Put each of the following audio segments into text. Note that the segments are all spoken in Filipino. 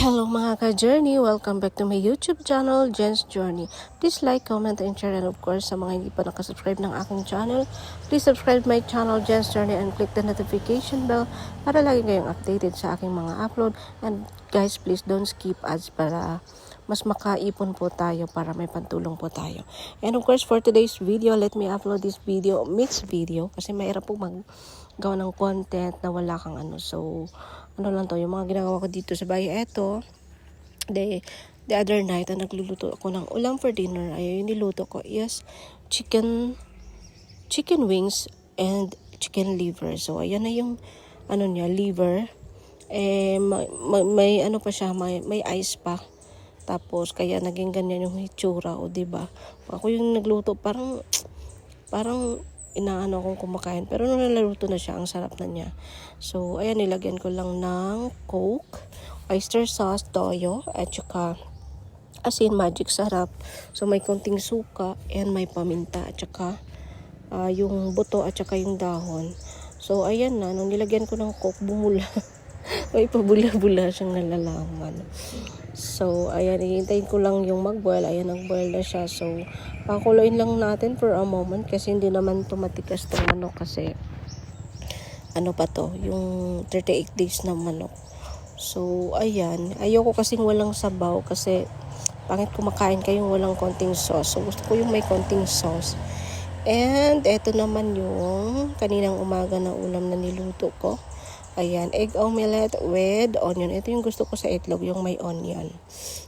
Hello mga ka-journey! Welcome back to my YouTube channel, Jen's Journey. Please like, comment, and share, and of course, sa mga hindi pa nakasubscribe ng aking channel, please subscribe my channel, Jen's Journey, and click the notification bell para lagi kayong updated sa aking mga upload. And guys, please don't skip ads para mas makaipon po tayo, para may pantulong po tayo. And of course, for today's video, let me upload this video, mixed video, kasi mahirap po gawa ng content na wala kang ano. So, ano lang to, yung mga ginagawa ko dito sa bahay. Eto, the other night, nagluluto ako ng ulam for dinner. Ay, yung niluto ko is chicken wings and chicken liver. So, ayan na yung ano niya, liver. May ano pa siya, may ice pa. Tapos, kaya naging ganyan yung hitsura, o diba? Ako yung nagluto, parang inaano akong kumakain. Pero nung nalaluto na siya, ang sarap na niya. So, ayan, nilagyan ko lang ng Coke, oyster sauce, toyo, at saka asin, magic sarap. So, may konting suka, and may paminta, at saka yung buto, at saka yung dahon. So, ayan na, nung nilagyan ko ng Coke, bumula. May pabula-bula siyang nalalaman. So, ayan, hihintayin ko lang yung mag-boil. Ayan, nag-boil na siya. So, pakuluin lang natin for a moment kasi hindi naman tumatikas tong manok kasi ano pa to, yung 38 days na manok. So, ayan. Ayoko kasing walang sabaw kasi pangit kumakain kayong walang konting sauce. So, gusto ko yung may konting sauce. And, eto naman yung kaninang umaga na ulam na niluto ko. Ayan, egg omelette with onion. Ito yung gusto ko sa itlog, yung may onion.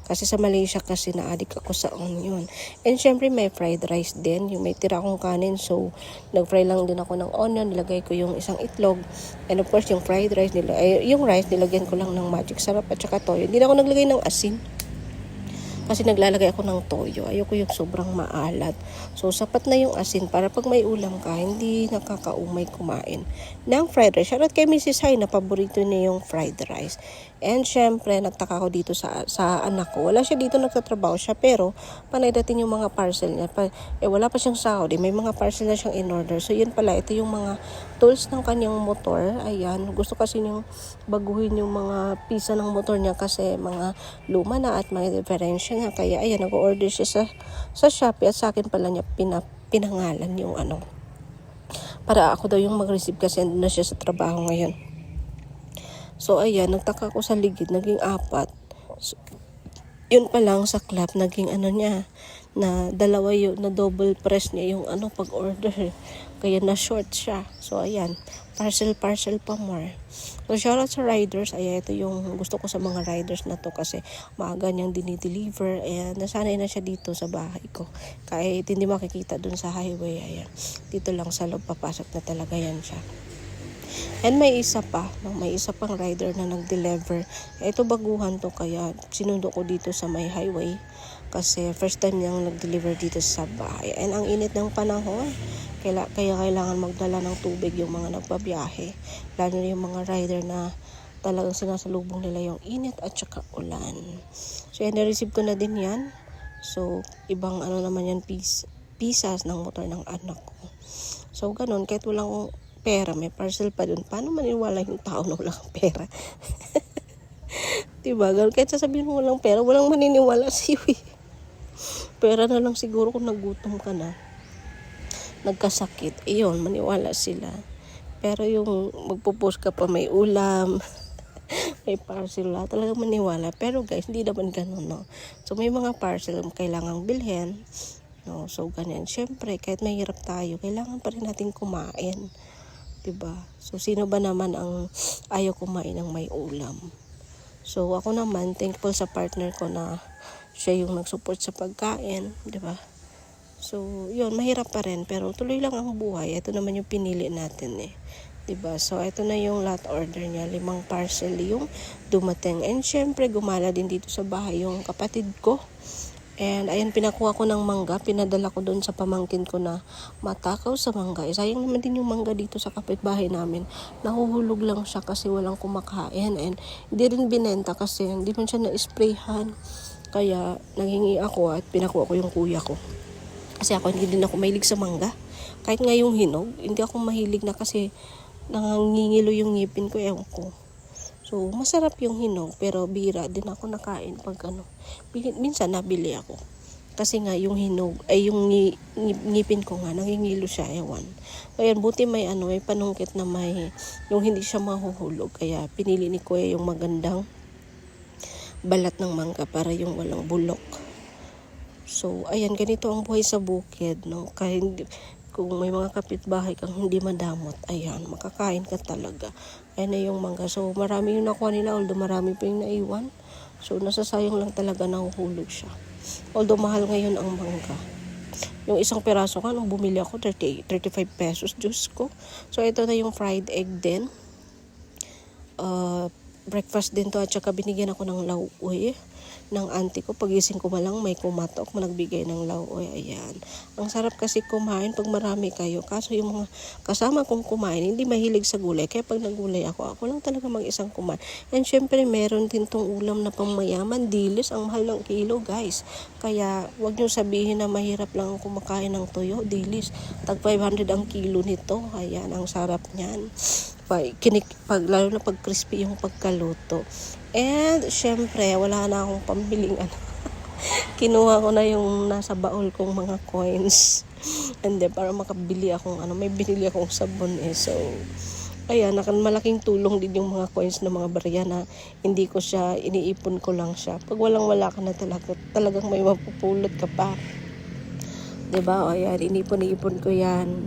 Kasi sa Malaysia kasi na-addict ako sa onion. And syempre may fried rice din, yung may tira akong kanin. So, nag-fry lang din ako ng onion, nilagay ko yung isang itlog. And of course, yung fried rice, yung rice, nilagyan ko lang ng magic sarap at saka toyo. Hindi na ako naglagay ng asin. Kasi naglalagay ako ng toyo. Ayoko yung sobrang maalat. So, sapat na yung asin para pag may ulam ka, hindi nakakaumay kumain ng fried rice. Shoutout kay Mrs. Hai na paborito niya yung fried rice. And syempre, nagtaka ko dito sa anak ko. Wala siya dito, nagtatrabaho siya. Pero, panay dating yung mga parcel niya. Wala pa siyang sahod. May mga parcel na siyang in-order. So, yun pala. Ito yung mga tools ng kanyang motor. Ayan. Gusto kasi niyang baguhin yung mga pisa ng motor niya kasi mga luma na at mga diferensya niya. Kaya, ayan, nag-order siya sa Shopee at sa akin pala niya pinangalan yung ano. Para ako daw yung mag-receive kasi andun na siya sa trabaho ngayon. So, ayan, nagtaka ko sa ligid, naging 4. So, yun pa lang sa club, naging ano niya, na dalawa yun, na double press niya yung ano pag-order. Kaya na-short siya. So, ayan, parcel pa more. So, shoutout sa riders. Ayan, ito yung gusto ko sa mga riders na to kasi maaga niyang dinideliver. Ayan, nasanay na siya dito sa bahay ko. Kahit hindi makikita dun sa highway. Ayan, dito lang sa loob, papasok na talaga yan siya. And may isa pang rider na nag-deliver. Ito baguhan to kaya sinundo ko dito sa may highway. Kasi first time niyang nag-deliver dito sa bahay. And ang init ng panahon. Kaya kailangan magdala ng tubig yung mga nagbabiyahe. Lalo na yung mga rider na talagang sinasalubong nila yung init at saka ulan. So yan, na-receive ko na din yan. So ibang ano naman yan, pisas ng motor ng anak ko. So ganun, kahit walang pera, may parcel pa dun. Paano maniwala yung tao na walang pera? Diba? Kahit sasabihin mo walang pera, walang maniniwala sa'yo eh. Pera na lang siguro kung nagutom ka na, nagkasakit, iyon, maniwala sila. Pero yung magpo-post ka pa may ulam, may parcel, talaga maniwala. Pero guys, hindi naman ganun, no? So may mga parcel kailangang bilhin, no? So ganyan. Syempre, kahit mahirap tayo, kailangan pa rin natin kumain. Diba? So, sino ba naman ang ayaw kumain ng may ulam? So, ako naman, thankful sa partner ko na siya yung nag-support sa pagkain. Diba? So, yun, mahirap pa rin. Pero tuloy lang ang buhay. Ito naman yung pinili natin eh. Diba? So, ito na yung lot order niya. 5 parcel yung dumating. And syempre, gumala din dito sa bahay yung kapatid ko. And ayan, pinakuha ko ng mangga, pinadala ko doon sa pamangkin ko na matakaw sa mangga. Sayang naman din yung mangga dito sa kapitbahay namin. Nahuhulog lang siya kasi walang kumakain. And hindi rin binenta kasi hindi man siya na-sprayhan. Kaya naghingi ako at pinakuha ko yung kuya ko. Kasi ako hindi din ako mahilig sa mangga. Kahit nga yung hinog, hindi ako mahilig na kasi nangangingilo yung ngipin ko, ewan ko. So, masarap yung hinog, pero bira din ako nakain pag ano. Minsan nabili ako. Kasi nga yung hinog, ay yung ngipin ko nga, nangingilo siya, ewan. Ayan, buti may may panungkit na yung hindi siya mahuhulog. Kaya pinili ni Kuya yung magandang balat ng mangga para yung walang bulok. So, ayan, ganito ang buhay sa bukid, no? Kaya kung may mga kapitbahay kang hindi madamot, ayan, makakain ka talaga. Ayan na yung mangga. So, marami yung nakuha nila, although marami pa yung naiwan. So, nasasayang lang talaga nahuhulog siya. Although mahal ngayon ang mangga. Yung isang peraso ka, nung bumili ako, 35 pesos, Diyos ko. So, ito na yung fried egg din. Breakfast din to, at saka binigyan ako ng lauoy ng auntie ko. Pagising ko malang may kumatok, nagbigay ng lauoy. Ayan. Ang sarap kasi kumain pag marami kayo. Kaso yung mga kasama kong kumain, hindi mahilig sa gulay. Kaya pag nagulay ako lang talaga mag-isang kumain. And syempre, meron din tong ulam na pangmayaman. Dilis, ang mahal ng kilo, guys. Kaya, wag nyo sabihin na mahirap lang kumakain ng tuyo. Dilis, tag 500 ang kilo nito. Ayan, ang sarap niyan. Lalo na pag crispy yung pagkaluto. And syempre wala na akong pambiling kinuha ko na yung nasa baul kong mga coins, and then para makabili akong may binili akong sabon so ayan, malaking tulong din yung mga coins ng mga barya na hindi ko siya iniipon ko lang siya. Pag wala ka na talagang may mapupulot ka pa, diba? O ayan, inipon ko yan.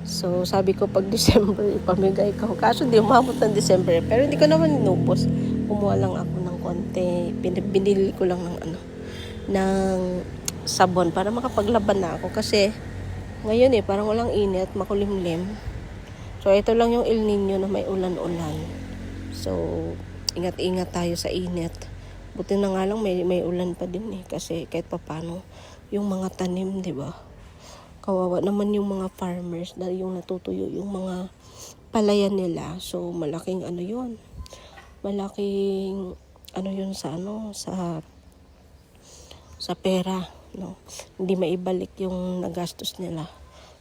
So, sabi ko pag December, ipamigay ko. Kaso di umabot ng December. Pero hindi ko naman inubos. Kumuha lang ako ng konti. Binili ko lang ng sabon para makapaglaban na ako. Kasi, ngayon parang walang init, makulimlim. So, ito lang yung El Nino na may ulan-ulan. So, ingat-ingat tayo sa init. Buti na nga lang may ulan pa din Kasi kahit papano, yung mga tanim, di ba? Kawawa naman yung mga farmers na yung natutuyo yung mga palayan nila. So, malaking yun. Malaking yun sa pera, no? Hindi maibalik yung nagastos nila.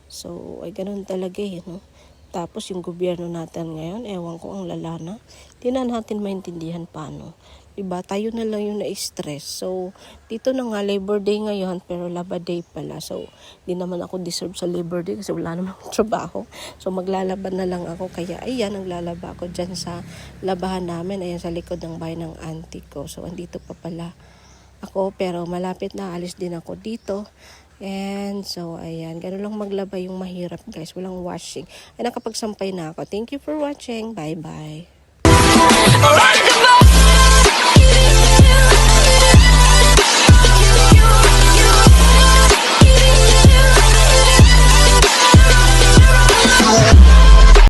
So, ay ganun talaga no? Tapos yung gobyerno natin ngayon, ewan ko, ang lala na. Hindi na natin maintindihan paano. Diba? Tayo na lang yung na-stress. So, dito na nga, Labor Day ngayon, pero Laba Day pala. So, di naman ako deserve sa Labor Day kasi wala naman akong trabaho. So, maglalaban na lang ako. Kaya, ayan, naglalaba ako dyan sa labahan namin. Ayan, sa likod ng bahay ng auntie ko. So, andito pa pala ako. Pero, malapit na, alis din ako dito. And, so, ayan, ganun lang maglaba yung mahirap, guys. Walang washing. Ay, nakapagsampay na ako. Thank you for watching. Bye-bye.